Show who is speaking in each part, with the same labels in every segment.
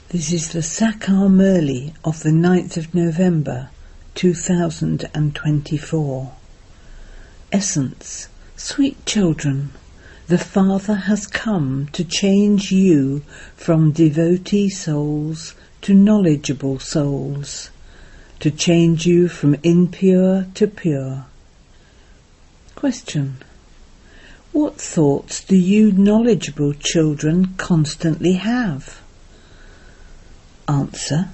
Speaker 1: This is the Sakar Murli of the 9th of November 2024. Essence. Sweet children, the Father has come to change you from devotee souls to knowledgeable souls, to change you from impure to pure. Question. What thoughts do you knowledgeable children constantly have? Answer.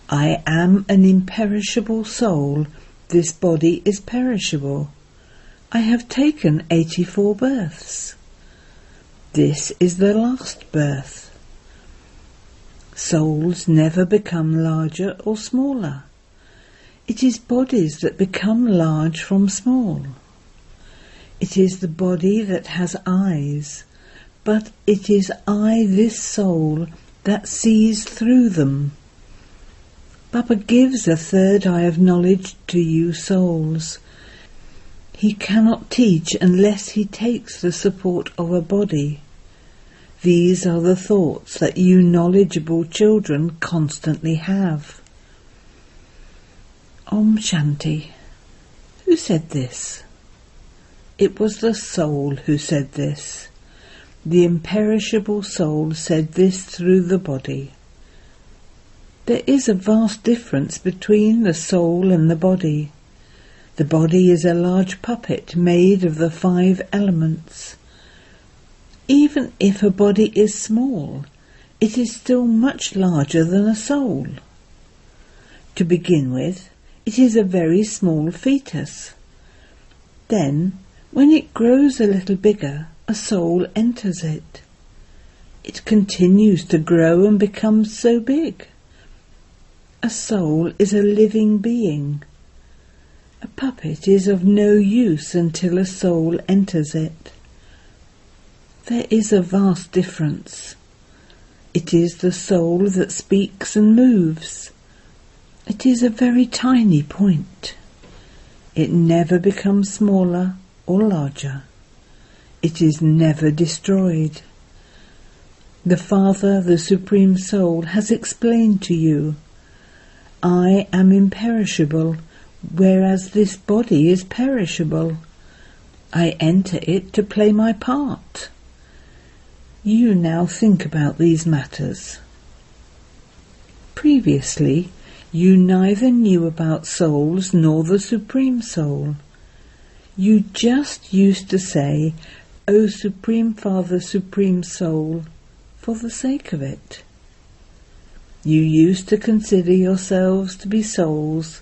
Speaker 1: I am an imperishable soul. This body is perishable. I have taken 84 births. This is the last birth. Souls never become larger or smaller. It is bodies that become large from small. It is the body that has eyes, but it is I, this soul, that sees through them. Baba gives a third eye of knowledge to you souls. He cannot teach unless he takes the support of a body. These are the thoughts that you knowledgeable children constantly have. Om Shanti. Who said this? It was the soul who said this. The imperishable soul said this through the body. There is a vast difference between the soul and the body. The body is a large puppet made of the 5 elements. Even if a body is small, it is still much larger than a soul. To begin with, it is a very small fetus. Then, when it grows a little bigger, a soul enters it. It continues to grow and becomes so big. A soul is a living being. A puppet is of no use until a soul enters it. There is a vast difference. It is the soul that speaks and moves. It is a very tiny point. It never becomes smaller or larger. It is never destroyed. The Father, the Supreme Soul, has explained to you, I am imperishable, whereas this body is perishable. I enter it to play my part. You now think about these matters. Previously, you neither knew about souls nor the Supreme Soul. You just used to say, O Supreme Father, Supreme Soul, for the sake of it. You used to consider yourselves to be souls,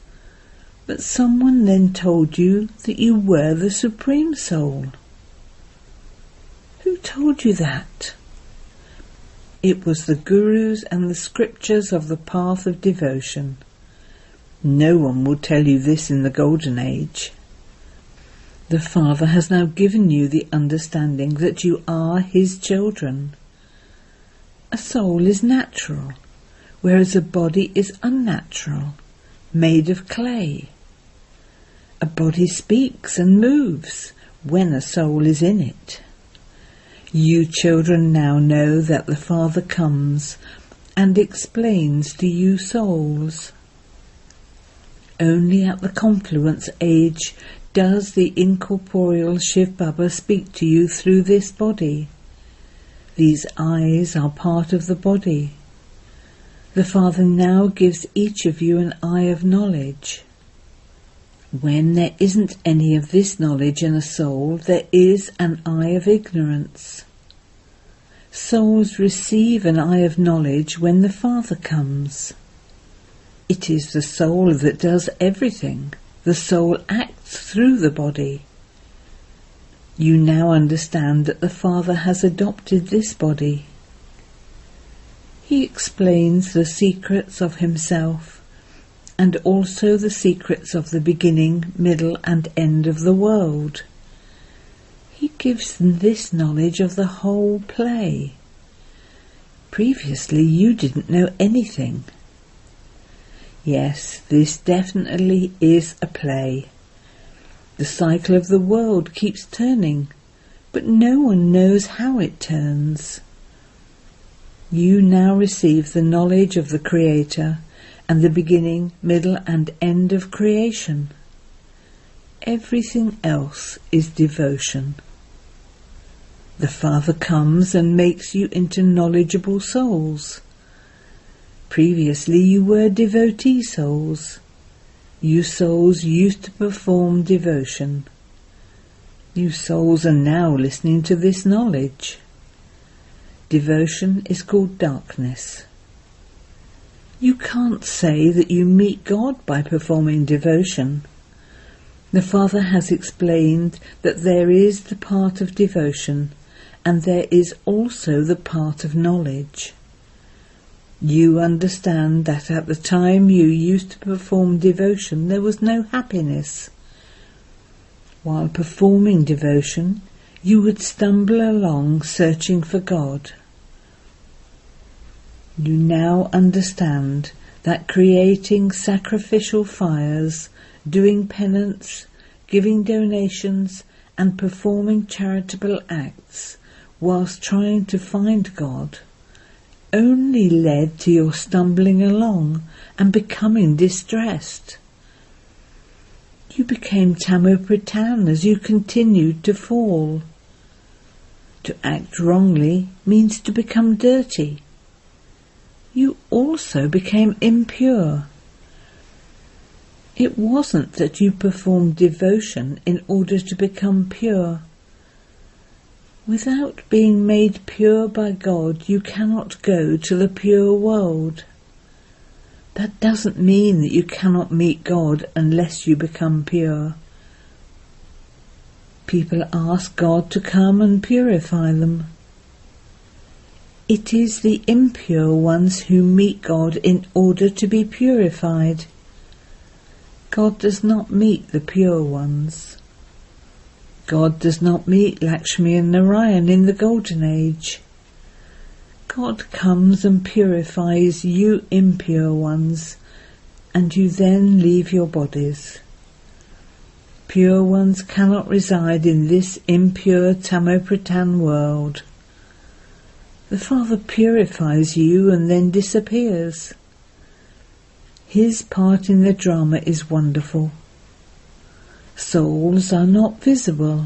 Speaker 1: but someone then told you that you were the Supreme Soul. Who told you that? It was the Gurus and the scriptures of the path of devotion. No one will tell you this in the Golden Age. The Father has now given you the understanding that you are his children. A soul is natural, whereas a body is unnatural, made of clay. A body speaks and moves when a soul is in it. You children now know that the Father comes and explains to you souls. Only at the confluence age does the incorporeal Shiv Baba speak to you through this body. These eyes are part of the body. The Father now gives each of you an eye of knowledge. When there isn't any of this knowledge in a soul, there is an eye of ignorance. Souls receive an eye of knowledge when the Father comes. It is the soul that does everything. The soul acts through the body. You now understand that the Father has adopted this body. He explains the secrets of himself and also the secrets of the beginning, middle and end of the world. He gives them this knowledge of the whole play. Previously you didn't know anything. Yes, this definitely is a play. The cycle of the world keeps turning, but no one knows how it turns. You now receive the knowledge of the Creator and the beginning, middle and end of creation. Everything else is devotion. The Father comes and makes you into knowledgeable souls. Previously you were devotee souls. You souls used to perform devotion. You souls are now listening to this knowledge. Devotion is called darkness. You can't say that you meet God by performing devotion. The Father has explained that there is the part of devotion and there is also the part of knowledge. You understand that at the time you used to perform devotion there was no happiness. While performing devotion, you would stumble along searching for God. You now understand that creating sacrificial fires, doing penance, giving donations, and performing charitable acts whilst trying to find God only led to your stumbling along and becoming distressed. You became Tamopritan as you continued to fall. To act wrongly means to become dirty. You also became impure. It wasn't that you performed devotion in order to become pure. Without being made pure by God, you cannot go to the pure world. That doesn't mean that you cannot meet God unless you become pure. People ask God to come and purify them. It is the impure ones who meet God in order to be purified. God does not meet the pure ones. God does not meet Lakshmi and Narayan in the Golden Age. God comes and purifies you impure ones, and you then leave your bodies. Pure ones cannot reside in this impure Tamopritan world. The Father purifies you and then disappears. His part in the drama is wonderful. Souls are not visible.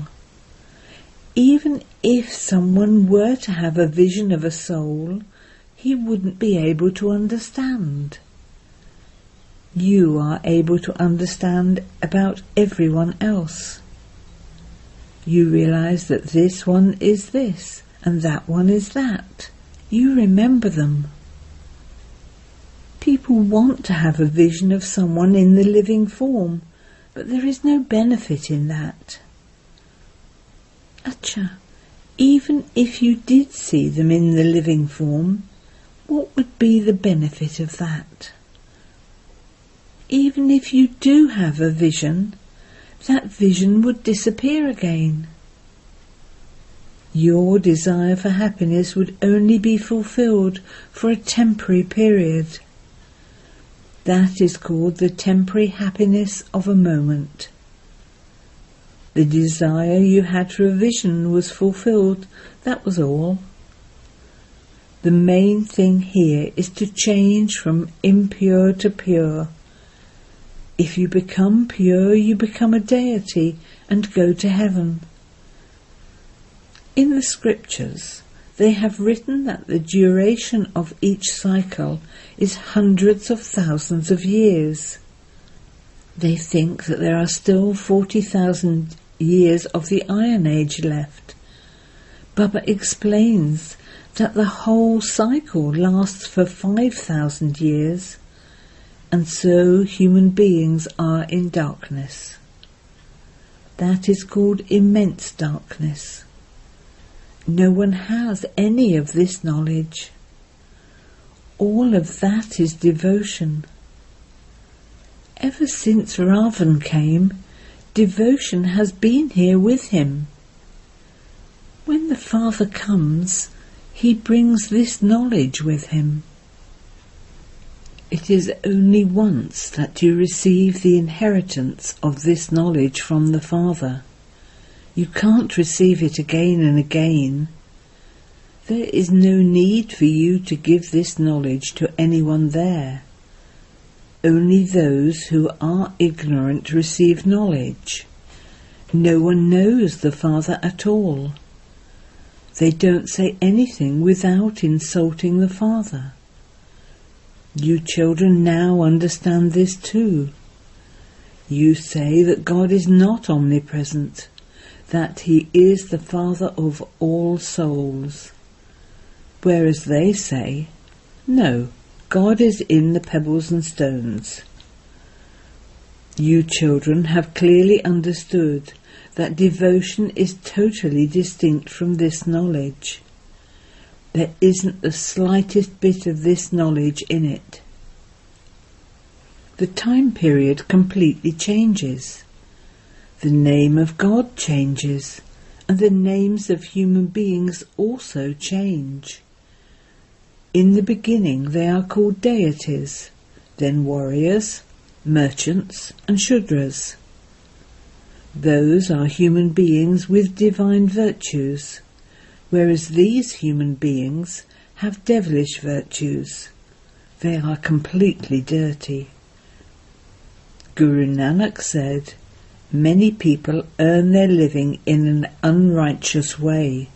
Speaker 1: Even if someone were to have a vision of a soul, he wouldn't be able to understand. You are able to understand about everyone else. You realize that this one is this and that one is that. You remember them. People want to have a vision of someone in the living form, but there is no benefit in that. Acha, even if you did see them in the living form, what would be the benefit of that? Even if you do have a vision, that vision would disappear again. Your desire for happiness would only be fulfilled for a temporary period. That is called the temporary happiness of a moment. The desire you had for a vision was fulfilled, that was all. The main thing here is to change from impure to pure. If you become pure, you become a deity and go to heaven. In the scriptures, they have written that the duration of each cycle is hundreds of thousands of years. They think that there are still 40,000 years of the Iron Age left. Baba explains that the whole cycle lasts for 5,000 years, and so human beings are in darkness. That is called immense darkness. No one has any of this knowledge. All of that is devotion. Ever since Ravan came, devotion has been here with him. When the Father comes, he brings this knowledge with him. It is only once that you receive the inheritance of this knowledge from the Father. You can't receive it again and again. There is no need for you to give this knowledge to anyone there. Only those who are ignorant receive knowledge. No one knows the Father at all. They don't say anything without insulting the Father. You children now understand this too. You say that God is not omnipresent, that He is the Father of all souls. Whereas they say, no, God is in the pebbles and stones. You children have clearly understood that devotion is totally distinct from this knowledge. There isn't the slightest bit of this knowledge in it. The time period completely changes. The name of God changes, and the names of human beings also change. In the beginning they are called deities, then warriors, merchants and Shudras. Those are human beings with divine virtues, whereas these human beings have devilish virtues. They are completely dirty. Guru Nanak said, many people earn their living in an unrighteous way.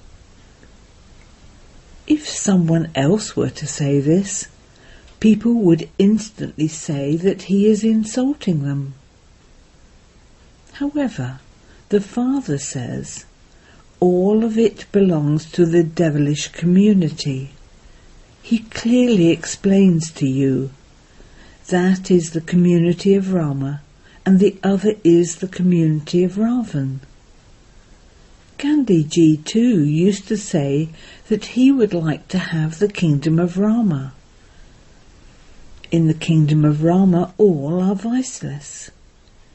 Speaker 1: If someone else were to say this, people would instantly say that he is insulting them. However, the Father says, all of it belongs to the devilish community. He clearly explains to you, that is the community of Rama, and the other is the community of Ravan. Gandhiji too used to say that he would like to have the kingdom of Rama. In the kingdom of Rama all are viceless.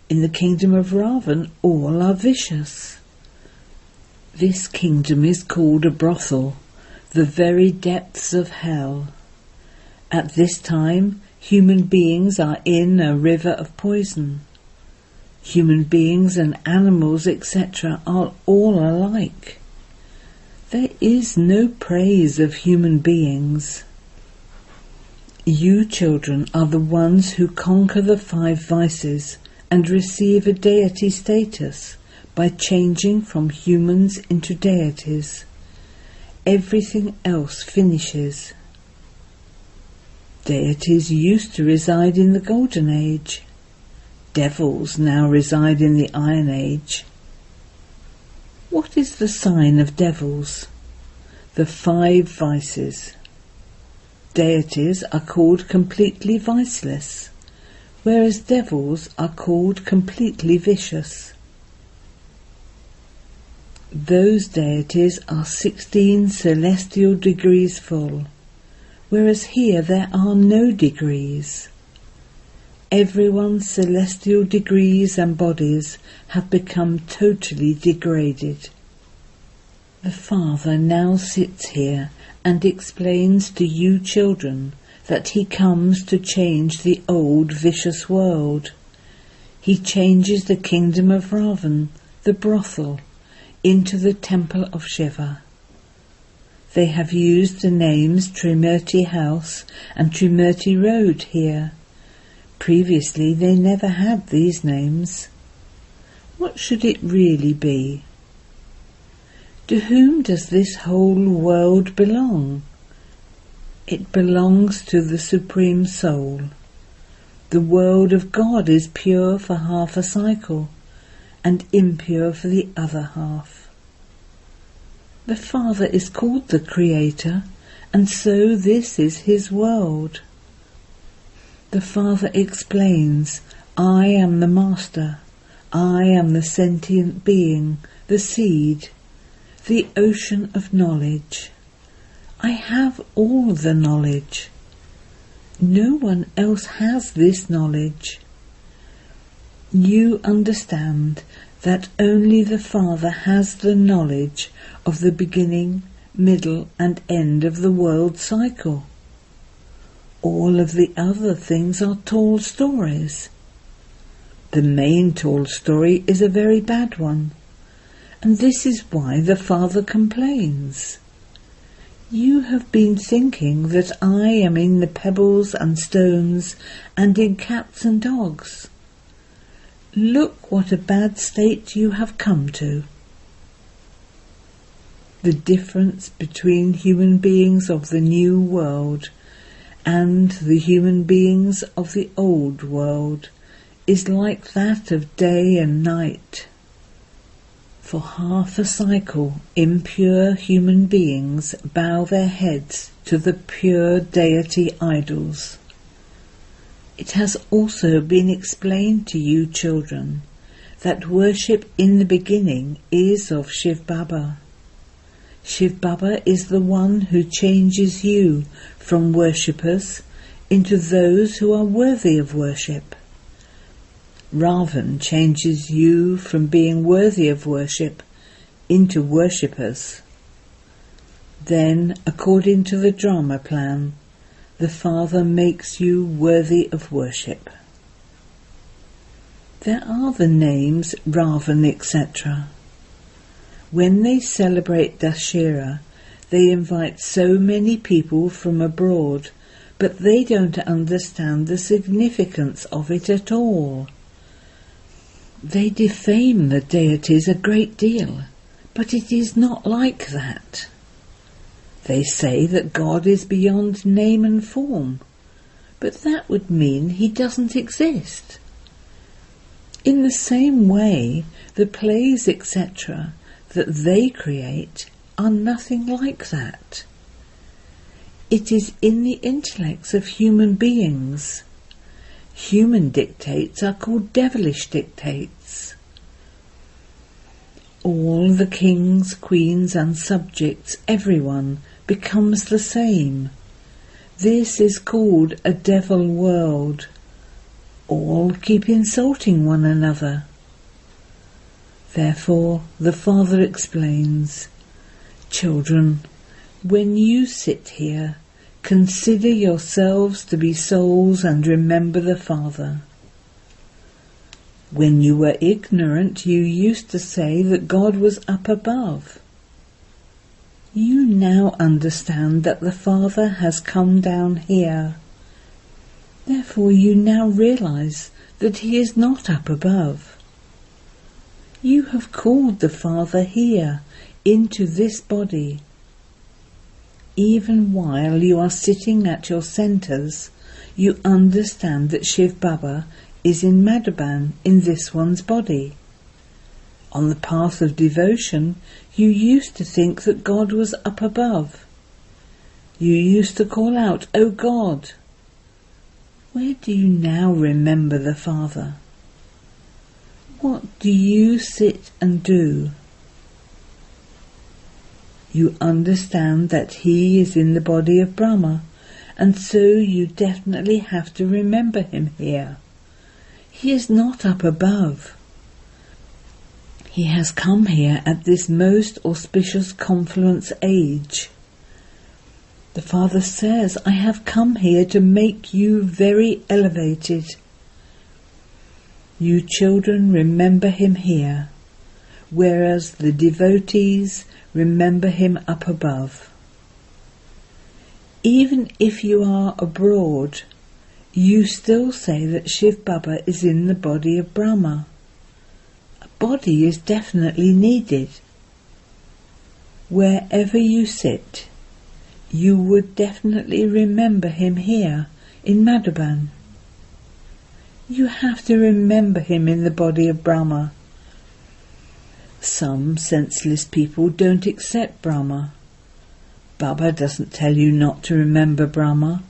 Speaker 1: In the kingdom of Ravan all are vicious. This kingdom is called a brothel, the very depths of hell. At this time human beings are in a river of poison. Human beings and animals, etc., are all alike. There is no praise of human beings. You children are the ones who conquer the 5 vices and receive a deity status by changing from humans into deities. Everything else finishes. Deities used to reside in the Golden Age. Devils now reside in the Iron Age. What is the sign of devils? The 5 vices. Deities are called completely viceless, whereas devils are called completely vicious. Those deities are 16 celestial degrees full, whereas here there are no degrees. Everyone's celestial degrees and bodies have become totally degraded. The Father now sits here and explains to you children that he comes to change the old vicious world. He changes the kingdom of Ravan, the brothel, into the temple of Shiva. They have used the names Trimurti House and Trimurti Road here. Previously they never had these names. What should it really be? To whom does this whole world belong? It belongs to the Supreme Soul. The world of God is pure for half a cycle and impure for the other half. The Father is called the Creator, and so this is his world. The Father explains, I am the Master, I am the sentient being, the seed, the ocean of knowledge. I have all the knowledge. No one else has this knowledge. You understand that only the Father has the knowledge of the beginning, middle and end of the world cycle. All of the other things are tall stories. The main tall story is a very bad one, and this is why the Father complains. You have been thinking that I am in the pebbles and stones and in cats and dogs. Look what a bad state you have come to. The difference between human beings of the new world and the human beings of the old world is like that of day and night. For half a cycle, impure human beings bow their heads to the pure deity idols. It has also been explained to you, children, that worship in the beginning is of Shiv Baba. Shiv Baba is the one who changes you from worshippers into those who are worthy of worship. Ravan changes you from being worthy of worship into worshippers. Then, according to the drama plan, the Father makes you worthy of worship. There are the names Ravan, etc. When they celebrate Dashera, they invite so many people from abroad, but they don't understand the significance of it at all. They defame the deities a great deal, but it is not like that. They say that God is beyond name and form, but that would mean he doesn't exist. In the same way, the plays, etc., that they create are nothing like that. It is in the intellects of human beings. Human dictates are called devilish dictates. All the kings, queens and subjects, everyone, becomes the same. This is called a devil world. All keep insulting one another. Therefore, the Father explains, children, when you sit here, consider yourselves to be souls and remember the Father. When you were ignorant, you used to say that God was up above. You now understand that the Father has come down here. Therefore you now realize that he is not up above. You have called the Father here, into this body. Even while you are sitting at your centres, you understand that Shiv Baba is in Madhuban, in this one's body. On the path of devotion, you used to think that God was up above. You used to call out, "O God!" Where do you now remember the Father? What do you sit and do? You understand that he is in the body of Brahma, and so you definitely have to remember him here. He is not up above. He has come here at this most auspicious confluence age. The Father says, I have come here to make you very elevated. You children remember him here, whereas the devotees remember him up above. Even if you are abroad, you still say that Shiv Baba is in the body of Brahma. A body is definitely needed. Wherever you sit, you would definitely remember him here in Madhuban. You have to remember him in the body of Brahma. Some senseless people don't accept Brahma. Baba doesn't tell you not to remember Brahma.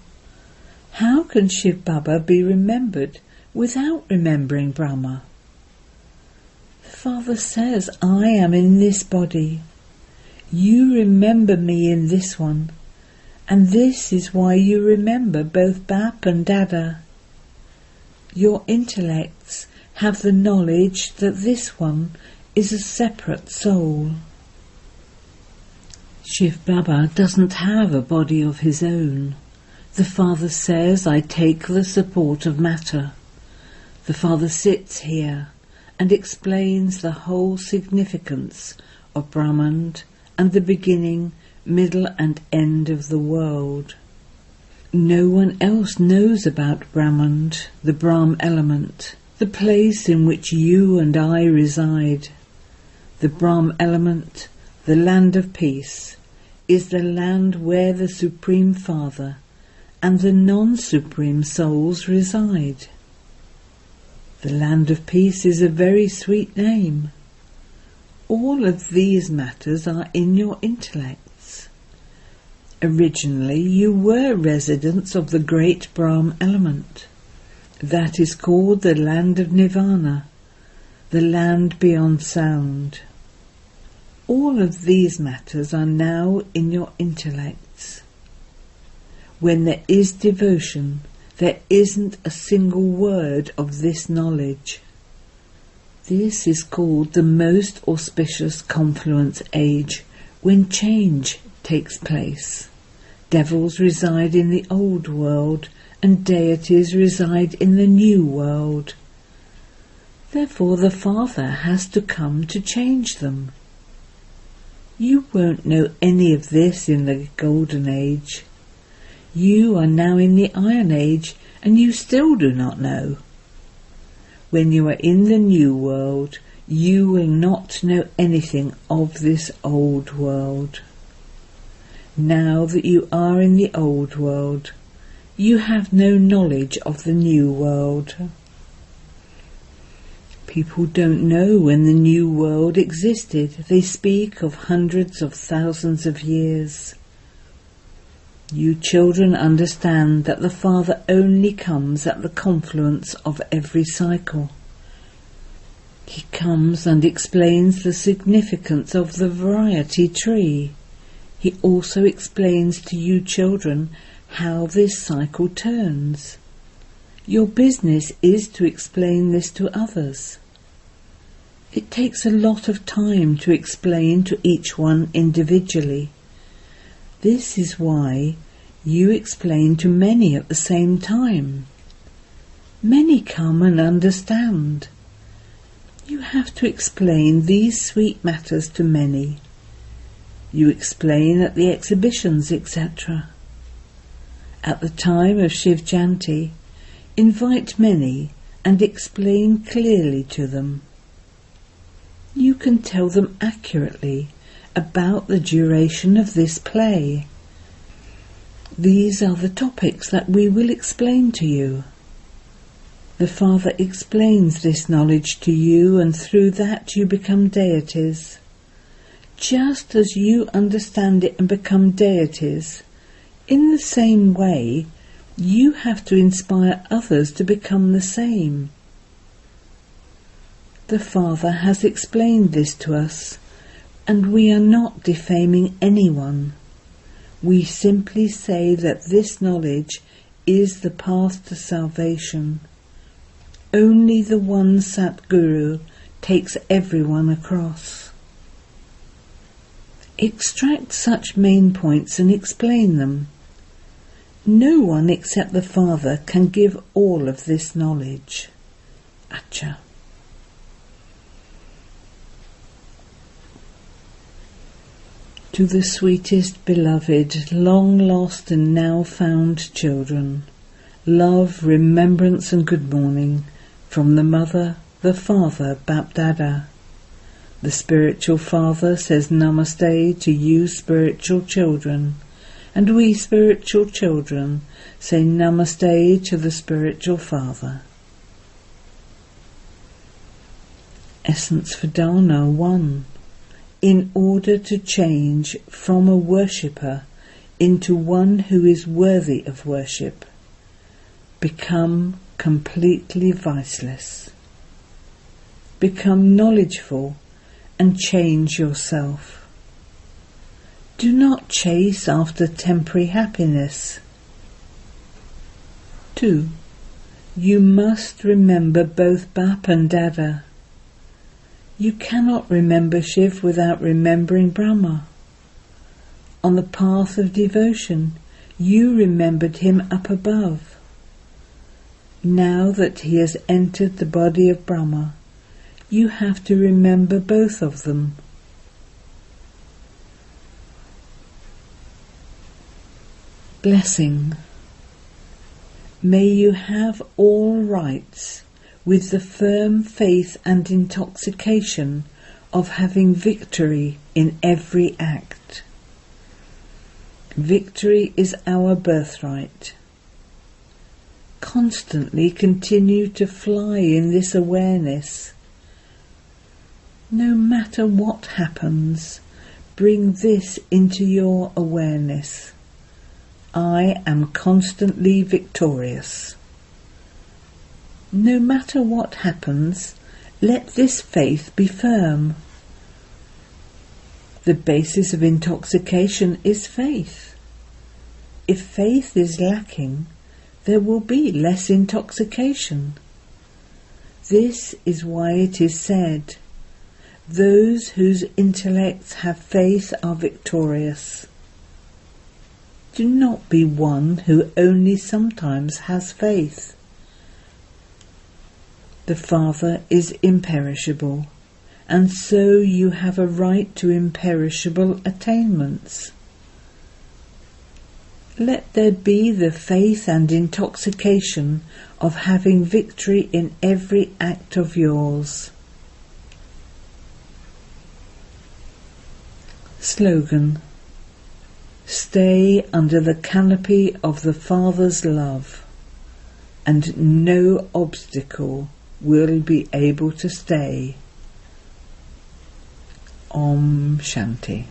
Speaker 1: How can Shiv Baba be remembered without remembering Brahma? The Father says, I am in this body. You remember me in this one, and this is why you remember both Bap and Dada. Your intellects have the knowledge that this one is a separate soul. Shiv Baba doesn't have a body of his own. The Father says, I take the support of matter. The Father sits here and explains the whole significance of Brahman and the beginning middle and end of the world. No one else knows about Brahman, the Brahm element, the place in which you and I reside. The Brahm element, the land of peace, is the land where the Supreme Father and the non-supreme souls reside. The land of peace is a very sweet name. All of these matters are in your intellects. Originally you were residents of the great Brahm element. That is called the land of Nirvana, the land beyond sound. All of these matters are now in your intellects. When there is devotion, there isn't a single word of this knowledge. This is called the most auspicious confluence age, when change takes place. Devils reside in the old world, and deities reside in the new world. Therefore the Father has to come to change them. You won't know any of this in the Golden Age. You are now in the Iron Age, and you still do not know. When you are in the new world, you will not know anything of this old world. Now that you are in the old world, you have no knowledge of the new world. People don't know when the new world existed. They speak of hundreds of thousands of years. You children understand that the Father only comes at the confluence of every cycle. He comes and explains the significance of the variety tree. He also explains to you children how this cycle turns. Your business is to explain this to others. It takes a lot of time to explain to each one individually. This is why you explain to many at the same time. Many come and understand. You have to explain these sweet matters to many. You explain at the exhibitions, etc. At the time of Shiv Jayanti, invite many and explain clearly to them. You can tell them accurately about the duration of this play. These are the topics that we will explain to you. The Father explains this knowledge to you, and through that you become deities. Just as you understand it and become deities, in the same way, you have to inspire others to become the same. The Father has explained this to us, and we are not defaming anyone. We simply say that this knowledge is the path to salvation. Only the one Satguru takes everyone across. Extract such main points and explain them. No one except the Father can give all of this knowledge. Acha. To the sweetest beloved, long lost and now found children, love, remembrance and good morning from the Mother, the Father, Bapdada. The spiritual Father says Namaste to you spiritual children, and we spiritual children say Namaste to the spiritual Father. Essence for Dharna 1. In order to change from a worshipper into one who is worthy of worship, become completely viceless. Become knowledgeful and change yourself. Do not chase after temporary happiness. 2. You must remember both Bap and Dada. You cannot remember Shiv without remembering Brahma. On the path of devotion, you remembered him up above. Now that he has entered the body of Brahma, you have to remember both of them. Blessing. May you have all rights with the firm faith and intoxication of having victory in every act. Victory is our birthright. Constantly continue to fly in this awareness. No matter what happens, bring this into your awareness. I am constantly victorious. No matter what happens, let this faith be firm. The basis of intoxication is faith. If faith is lacking, there will be less intoxication. This is why it is said, those whose intellects have faith are victorious. Do not be one who only sometimes has faith. The Father is imperishable, and so you have a right to imperishable attainments. Let there be the faith and intoxication of having victory in every act of yours. Slogan: Stay under the canopy of the Father's love, and no obstacle will be able to stay. Om Shanti.